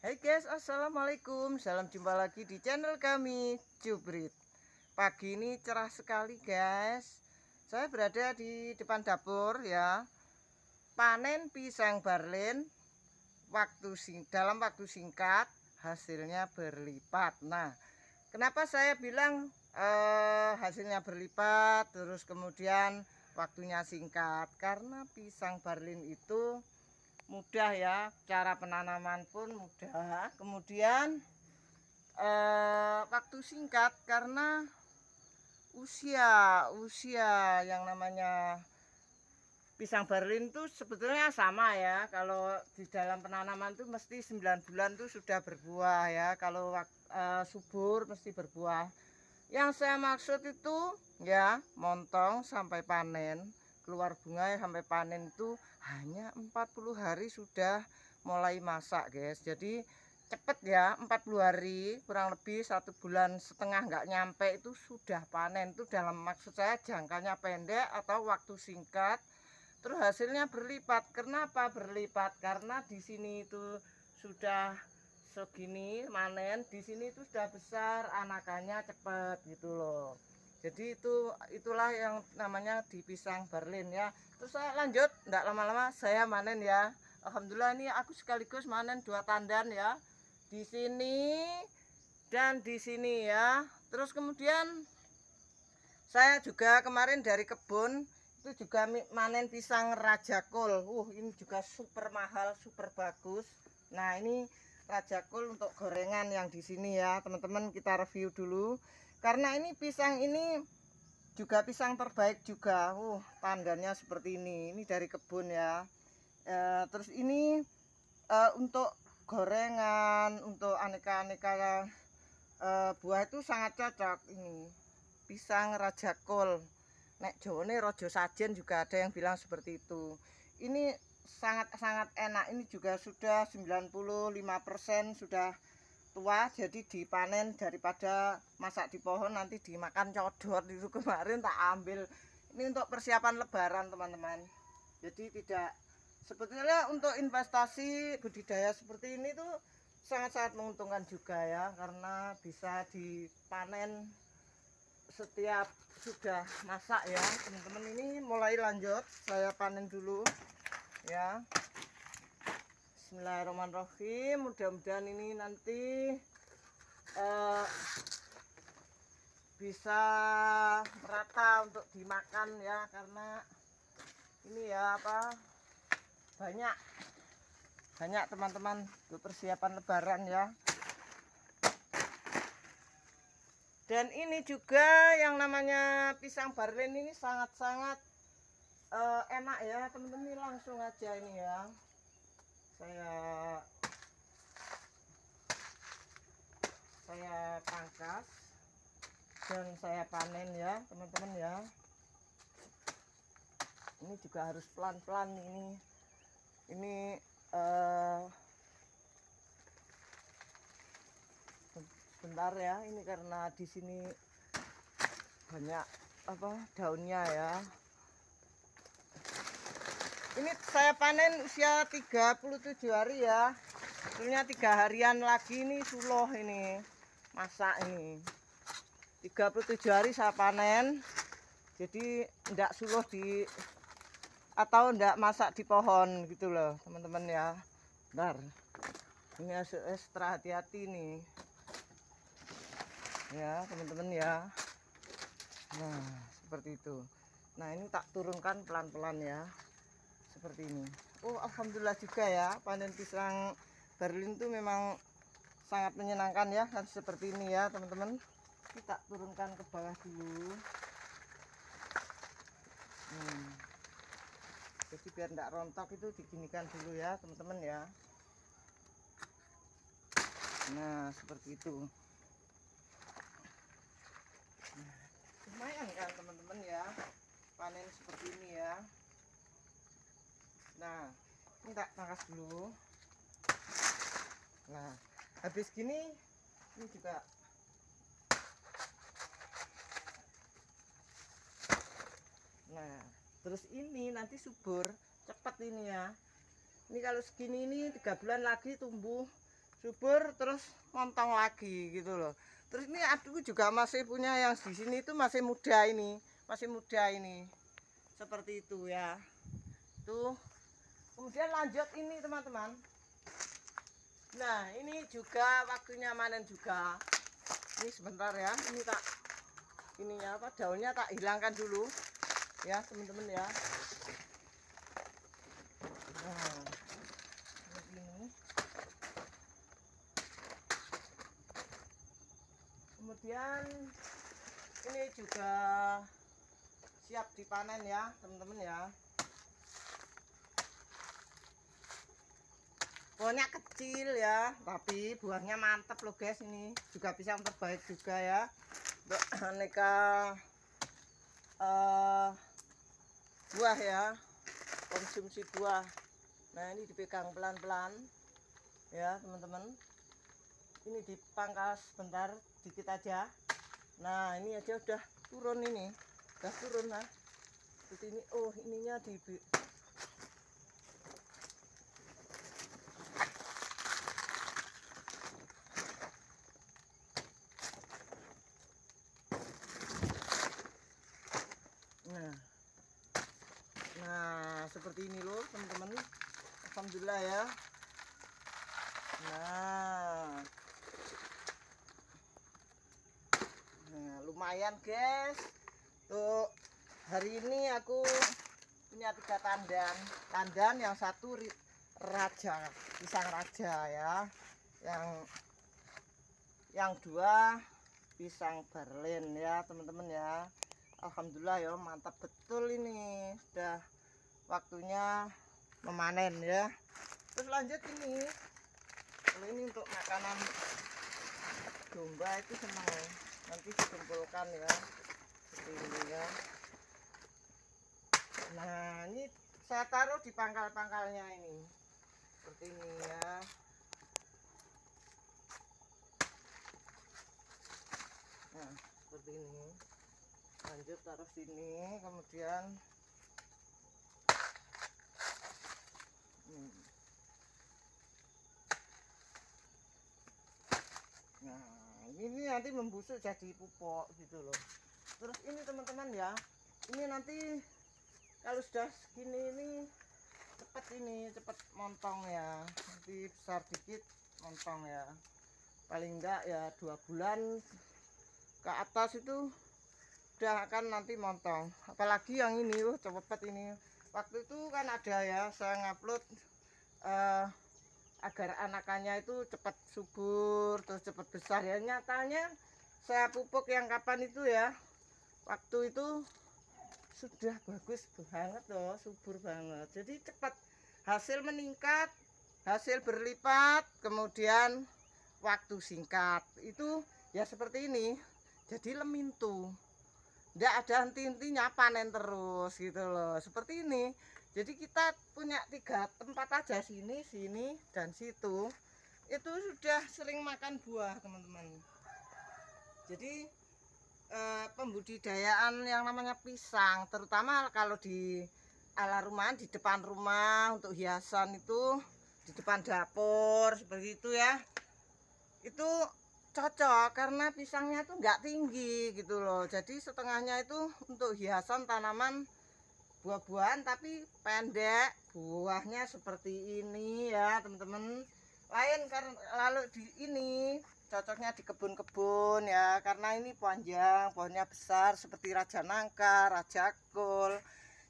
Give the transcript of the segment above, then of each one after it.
Hai guys, assalamualaikum. Salam jumpa lagi di channel kami, Jubrit. Pagi ini cerah sekali guys. Saya berada di depan dapur ya. Panen pisang barlin dalam waktu singkat, hasilnya berlipat. Nah, kenapa saya bilang hasilnya berlipat terus kemudian waktunya singkat? Karena pisang barlin itu mudah ya, cara penanaman pun mudah, kemudian waktu singkat karena usia yang namanya pisang barlin itu sebetulnya sama ya. Kalau di dalam penanaman tuh mesti 9 bulan tuh sudah berbuah ya, kalau subur mesti berbuah. Yang saya maksud itu ya montong sampai panen, keluar bunga sampai panen itu hanya 40 hari sudah mulai masak guys. Jadi cepet ya, 40 hari, kurang lebih 1,5 bulan nggak nyampe itu sudah panen. Itu dalam maksud saya jangkanya pendek atau waktu singkat, terus hasilnya berlipat. Kenapa berlipat? Karena di sini itu sudah segini manen, di sini itu sudah besar, anakannya cepet gitu loh. Jadi itulah yang namanya di pisang barlin ya. Terus saya lanjut, enggak lama-lama saya manen ya. Alhamdulillah ini aku sekaligus manen 2 tandan ya. Di sini dan di sini ya. Terus kemudian saya juga kemarin dari kebun itu juga manen pisang Raja Kul. Ini juga super mahal, super bagus. Nah, ini Raja Kul untuk gorengan yang di sini ya, teman-teman, kita review dulu. Karena ini pisang ini juga pisang terbaik juga. Tandannya seperti ini. Ini dari kebun ya. Terus ini untuk gorengan, untuk aneka-aneka buah itu sangat cocok ini. Pisang Raja Kul. Nek Jawane Rojo Sajen juga ada yang bilang seperti itu. Ini sangat-sangat enak. Ini juga sudah 95% sudah tua, jadi dipanen daripada masak di pohon nanti dimakan codot. Itu kemarin tak ambil. Ini untuk persiapan lebaran teman-teman. Jadi tidak, sebetulnya untuk investasi budidaya seperti ini tuh sangat-sangat menguntungkan juga ya, karena bisa dipanen setiap sudah masak ya teman-teman. Ini mulai lanjut, saya panen dulu ya. Bismillahirrahmanirrahim. Mudah-mudahan ini nanti bisa merata untuk dimakan ya, karena ini ya banyak teman-teman untuk persiapan lebaran ya. Dan ini juga yang namanya pisang barlin ini sangat-sangat enak ya teman-teman. Ini langsung aja ini ya, saya pangkas dan saya panen ya teman-teman ya. Ini juga harus pelan-pelan ini sebentar ya, ini karena di sini banyak daunnya ya. Ini saya panen usia 37 hari ya. Sebetulnya 3 harian lagi ini suloh ini masak ini. 37 hari saya panen. Jadi enggak suloh atau enggak masak di pohon gitu loh teman-teman ya. Bentar. Ini ekstra hati-hati nih. Ya teman-teman ya. Nah seperti itu. Nah ini tak turunkan pelan-pelan ya, seperti ini. Alhamdulillah juga ya, panen pisang barlin itu memang sangat menyenangkan ya, dan seperti ini ya teman-teman. Kita turunkan ke bawah dulu. Jadi biar tidak rontok itu diginikan dulu ya teman-teman ya. Nah seperti itu. Lumayan kan teman-teman ya, panen seperti ini ya. Nah ini tak pangkas dulu. Nah habis gini ini juga terus ini nanti subur cepet ini ya. Ini kalau segini ini 3 bulan lagi tumbuh subur terus montong lagi gitu loh. Terus ini adukku juga masih punya yang di sini itu masih muda ini, seperti itu ya. Tuh, kemudian lanjut ini teman-teman. Nah ini juga waktunya manen juga. Ini sebentar ya, ini tak ininya apa, daunnya tak hilangkan dulu ya teman-teman ya. Nah ini kemudian ini juga siap dipanen ya teman-teman ya. Pohonnya kecil ya, tapi buahnya mantap loh guys. Ini juga pisang terbaik juga ya untuk aneka buah ya, konsumsi buah. Nah ini dipegang pelan-pelan ya teman-teman. Ini dipangkas sebentar dikit aja. Nah ini aja udah turun, ini udah turun lah seperti ini. Oh ininya di nah seperti ini loh teman-teman, alhamdulillah ya. Nah lumayan guys. Tuh hari ini aku punya 3 tandan, yang satu raja, pisang raja ya, yang 2 pisang Berlin ya teman-teman ya. Alhamdulillah ya, mantap betul ini, sudah waktunya memanen ya. Terus lanjut ini, kalau ini untuk makanan domba itu senang nanti dikumpulkan ya seperti ini ya. Nah ini saya taruh di pangkal-pangkalnya ini seperti ini ya. Nah seperti ini, lanjut taruh sini, kemudian nah ini nanti membusuk jadi pupuk gitu loh. Terus ini teman-teman ya, ini nanti kalau sudah segini ini cepet montong ya, nanti besar dikit montong ya, paling enggak ya 2 bulan ke atas itu udah akan nanti montong. Apalagi yang ini cepet ini. Waktu itu kan ada ya saya ngupload agar anakannya itu cepat subur terus cepat besar ya. Nyatanya saya pupuk yang kapan itu ya, waktu itu sudah bagus banget loh, subur banget. Jadi cepat hasil meningkat, hasil berlipat, kemudian waktu singkat. Itu ya seperti ini, jadi lemintu, nggak ada henti-hentinya, panen terus gitu loh, seperti ini. Jadi kita punya 3 tempat aja, sini, dan situ. Itu sudah sering makan buah teman-teman. Jadi pembudidayaan yang namanya pisang, terutama kalau di ala rumahan, di depan rumah untuk hiasan itu, di depan dapur seperti itu ya, itu cocok karena pisangnya tuh nggak tinggi gitu loh. Jadi setengahnya itu untuk hiasan tanaman buah-buahan tapi pendek, buahnya seperti ini ya teman-teman. Lain karena lalu di ini cocoknya di kebun-kebun ya, karena ini panjang, pohonnya besar seperti raja nangka, raja kol,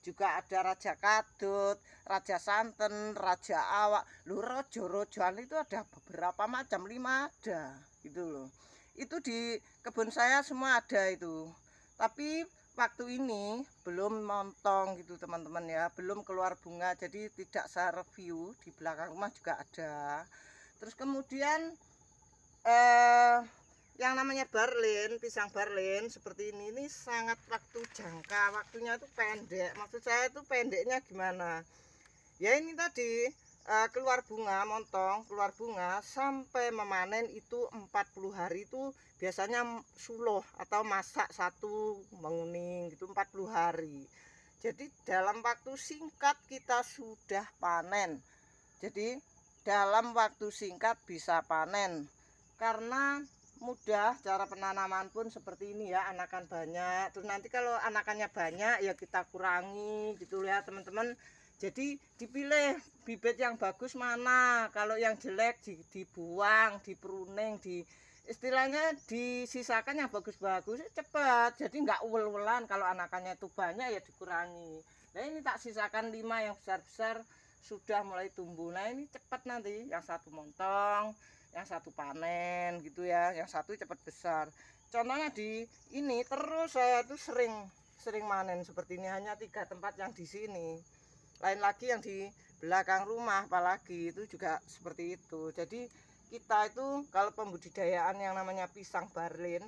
juga ada raja kadut, raja santen, raja awak. Lu rojo-rojoan itu ada beberapa macam, 5 ada gitu loh. Itu di kebun saya semua ada itu. Tapi waktu ini belum montong gitu teman-teman ya, belum keluar bunga, jadi tidak saya review. Di belakang rumah juga ada. Terus kemudian yang namanya Berlin, pisang Berlin seperti ini sangat waktu jangka, waktunya itu pendek. Maksud saya itu pendeknya gimana ya, ini tadi keluar bunga, montong keluar bunga sampai memanen itu 40 hari itu biasanya suluh atau masak satu menguning gitu 40 hari. Jadi dalam waktu singkat kita sudah panen. Jadi dalam waktu singkat bisa panen. Karena mudah, cara penanaman pun seperti ini ya, anakan banyak. Terus nanti kalau anakannya banyak ya kita kurangi gitu ya teman-teman. Jadi dipilih bibit yang bagus mana, kalau yang jelek dibuang, dipruning, istilahnya disisakan yang bagus-bagus cepat. Jadi nggak uel-uelan, kalau anakannya itu banyak ya dikurangi. Nah ini tak sisakan 5 yang besar-besar sudah mulai tumbuh. Nah ini cepat nanti, yang satu montong, yang satu panen gitu ya, yang satu cepat besar. Contohnya di ini terus saya tuh sering manen seperti ini, hanya 3 tempat yang di sini. Lain lagi yang di belakang rumah, apalagi itu juga seperti itu. Jadi kita itu kalau pembudidayaan yang namanya pisang barlin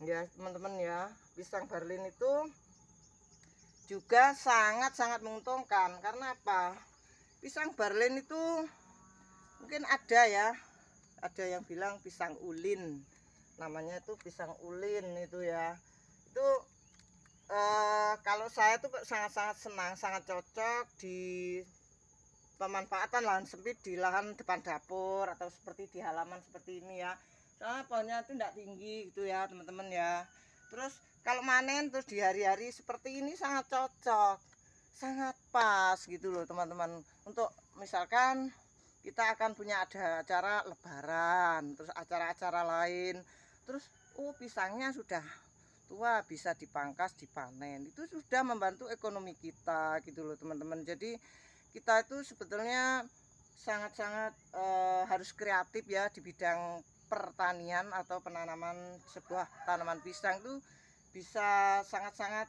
ya teman-teman ya, pisang barlin itu juga sangat-sangat menguntungkan. Karena apa? Pisang barlin itu mungkin ada ya, ada yang bilang pisang ulin, namanya itu pisang ulin itu ya. Itu kalau saya tuh sangat-sangat senang, sangat cocok di pemanfaatan lahan sempit, di lahan depan dapur atau seperti di halaman seperti ini ya. Soalnya pohonnya itu tidak tinggi gitu ya teman-teman ya. Terus kalau manen terus di hari-hari seperti ini sangat cocok, sangat pas gitu loh teman-teman. Untuk misalkan kita akan punya ada acara lebaran, terus acara-acara lain, terus pisangnya sudah tua bisa dipangkas, dipanen, itu sudah membantu ekonomi kita gitu loh teman-teman. Jadi kita itu sebetulnya sangat-sangat harus kreatif ya di bidang pertanian atau penanaman sebuah tanaman pisang itu bisa sangat-sangat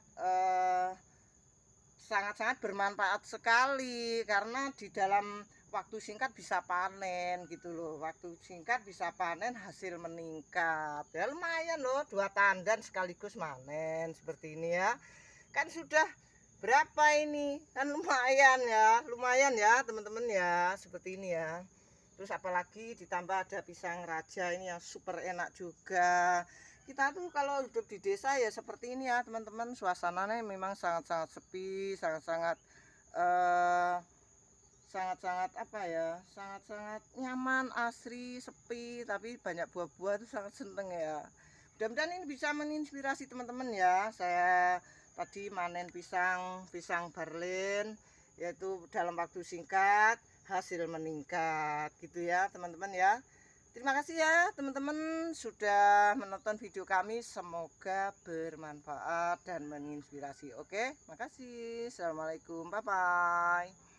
bermanfaat sekali, karena di dalam waktu singkat bisa panen gitu loh. Waktu singkat bisa panen, hasil meningkat ya, lumayan loh, 2 tandan sekaligus manen seperti ini ya. Kan sudah berapa ini, kan lumayan ya teman-teman ya, seperti ini ya. Terus apalagi ditambah ada pisang raja ini yang super enak juga. Kita tuh kalau hidup di desa ya seperti ini ya teman-teman, suasananya memang sangat-sangat sepi, sangat-sangat apa ya, sangat-sangat nyaman, asri, sepi, tapi banyak buah-buah itu sangat seneng ya. Mudah-mudahan ini bisa menginspirasi teman-teman ya. Saya tadi manen pisang barlin, yaitu dalam waktu singkat hasil meningkat gitu ya teman-teman ya. Terima kasih ya teman-teman sudah menonton video kami, semoga bermanfaat dan menginspirasi. Oke, makasih. Assalamualaikum, bye bye.